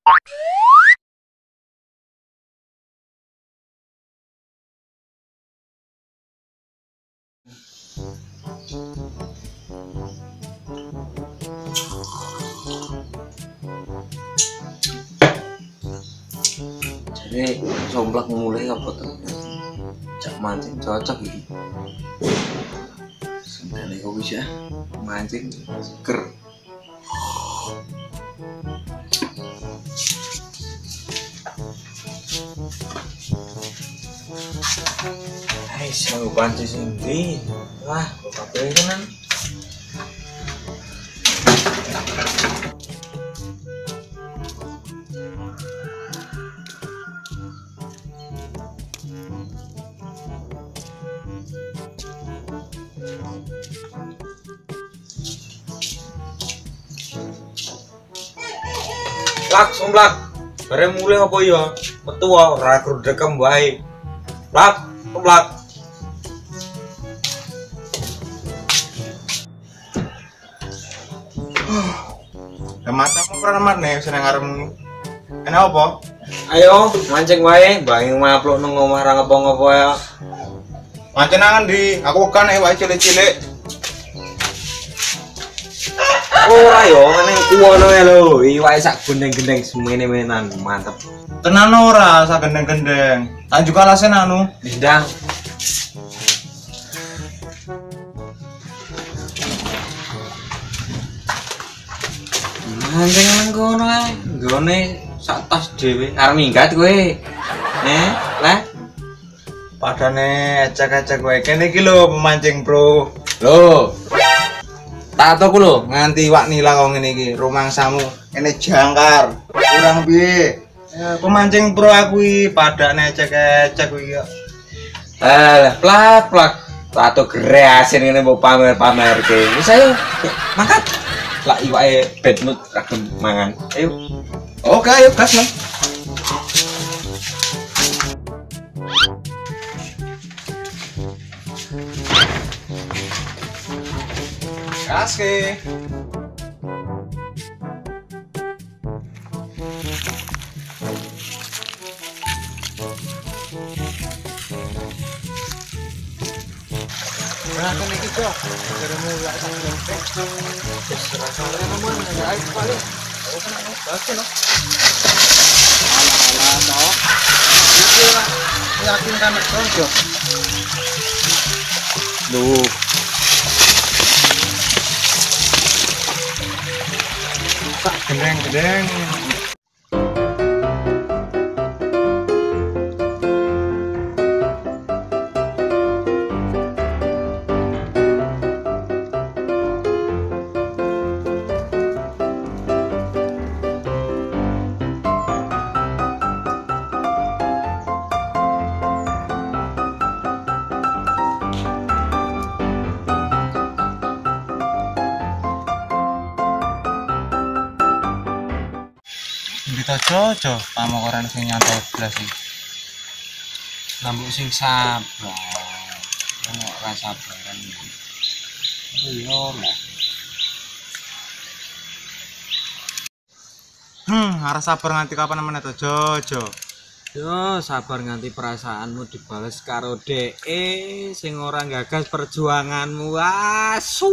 Jadi somplak mulai apa tuh? Cak mancing cocok gitu. Sendiri kok bisa mancing seger. Hai, selalu bantu sendiri. Wah, bapak pengen. Lak, somplak. Bareng mulai apa ya? Metu ora grodekam wae. Lak, somplak. Mata mau pernah mat nih seneng ngarepmu. Enak apa? Ayo mancing wae, banging mapluk nang omah ra ngopo-ngopo ya. Mancing nangan di, aku kan wae cilik-cilik. Ora yo, nang kuwono ya lho. Iwake sak gendeng-gendeng semene menan, mantep. Tenan ora sak gendeng-gendeng. Tak juga alasan anu. Ndang. Mancing nang kono ae, nggone sak tas dhewe. Arep minggat kowe. Lah. Padane ecek-ecek kowe kene iki lho pemancing, Bro. Lho. Tak atoku lho. Nganti wak nila kok ngene iki, rumangsamu kene jangkar. Kurang piye? Ya, pemancing pro aku iki padane ecek-ecek kowe iki. Plak. Tato gerasin ngene mbok pamer-pamerke. Wis ayo, mangkat. Lah iwake bad mood ragem mangan. Ayo. Oke, ayo gas lah. Gas ke. Berangkat iki kok. Dari mulai sampai gendeng. Serasa namun ya ayo balik. Oh kena no, bagus no. Alah toh. Iki ora meyakinkan kerja. Duh. Tak gendeng-gendeng. Kita cocok sama koran sing nyantai belas iki. Lambung sing sabar. Ono rasa sabaran. Yo lah. Harus sabar nganti kapan meneh to, Jojo. Yo sabar nganti perasaanmu dibales karo sing ora gagas perjuanganmu. Asu.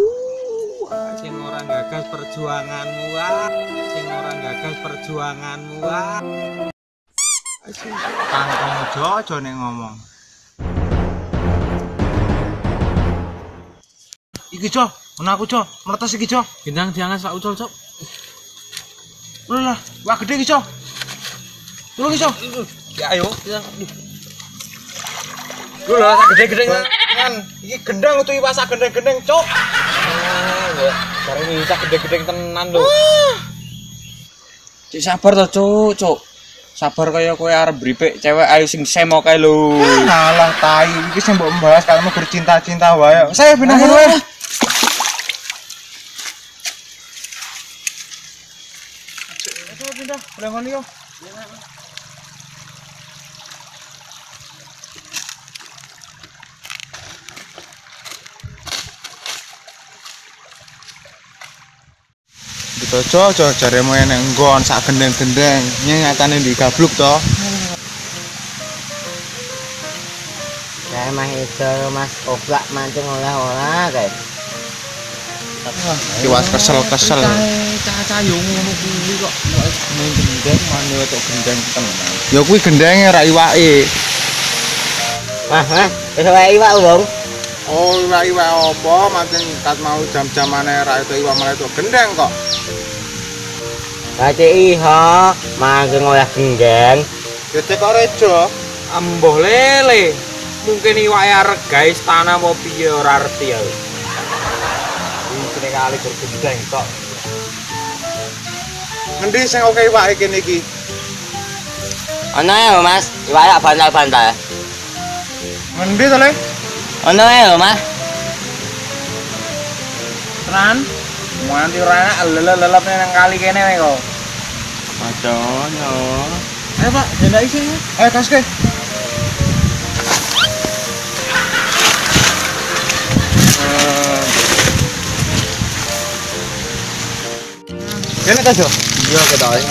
Sing ora gagas perjuanganmu. Sing ora gagas perjuanganmu. Kangkong Jojo nek ngomong. Iki, Jo. Ono aku, Jo. Meletas iki, Jo. Gendang jangan sak ucul, Cok. Lho lah, wah gede iki, Jo. Tolong iki, Jo. Ya ayo. Lho lah sak gede-gede Kan iki gendang utuh iwak sak gendeng-gendeng, Cok. Bareng iki sak gede-gede tenan lho. Cik sabar to, Cuk. Sabar kaya kowe arep bripik cewek ayu sing semok kae lho. Alah tai, iki sing mbok membahas kalmu bercinta-cinta wae. Saya bener wae. Ayo pindah, boleh ngono yo. Coco jaremu enek nggon sak gendeng-gendeng nyatane di gabluk to. Kayak mah itu Mas Oblak mancing oleh-oleh kayak. Kiwas kesel-kesel. Caca yo ngono kuwi kok main gendeng mane wetok gendeng tenan. Ya kuwi gendenge ra iwake. Wah, wis wae iwak, Bang. Oh, iwak apa mancing kat mau jam-jamane ra itu iwak malah itu gendeng kok. Baca iho, mancing oleh gendeng. Gede kok rejo. Amboh lele. Mungkin iwake arek guys tanah mau piye ora arti ya. Iki kali gendeng kok. Ngendi sing oke iwake kene iki? Ono ya, Mas. Iwak bantal-bantal. Ngendi to, Le? Ono ya, Mas. Tenan. Muanti ora lelep nang kali kene wae kok. Madono. Ayo, Pak, jendak isi. Ayo kaske. Kene ta, Jo? Iya ketoke.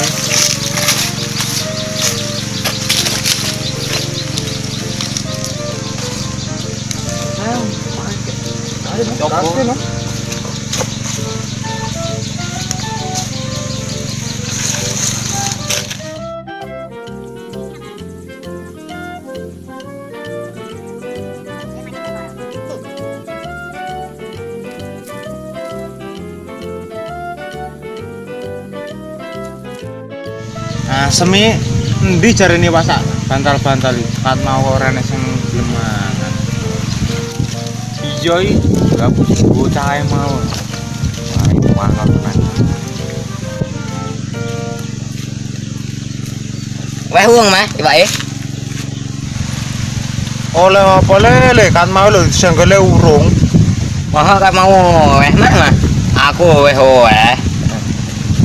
Kaske no. Nah, semi endi jarene wasak bantal-bantal iki? Kat mau ora nek sing gelem mangan. Iya iki gabus bocah ae mau. Wah, iki mangkok tenan. Weh wong, Mas, iwake. Oleh apa lele kat mau lho senggole urung. Wah, kak mau weh, Mas. Aku weh weh.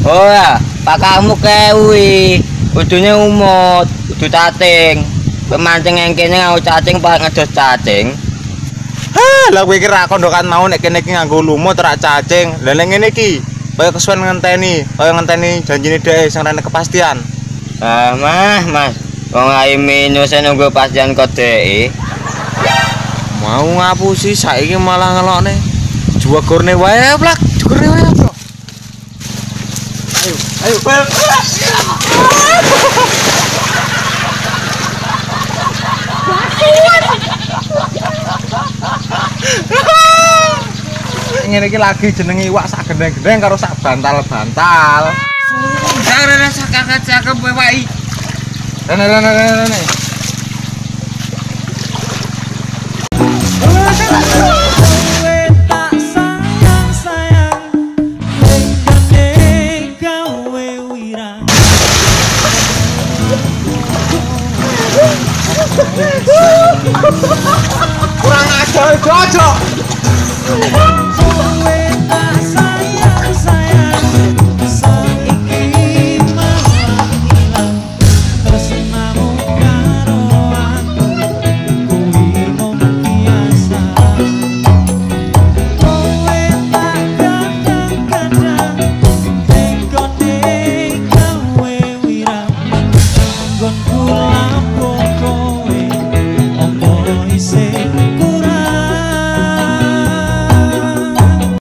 Oh ya, pakamu kewi. Kudune umut, kudu cacing. Pemancing yang kene ngau cacing pak ngedos cacing. Lah kowe iki ra kondokan mau nek kene iki nganggo lumut ra cacing. Lah nek ngene iki kaya kesuwen ngenteni janjine dhek sing rene kepastian. Ah, Mas. Wong ae minus nunggu pastian kodeke. Mau ngapusi saiki malah ngelokne. Juwagorne wae, Plak. Juwagorne wae, Bro. Ayo, Pel. Ngene iki lagi jenenge iwak sak gendeng-gendeng karo sak bantal-bantal. Jangan sak kakak cakep wae. Rene.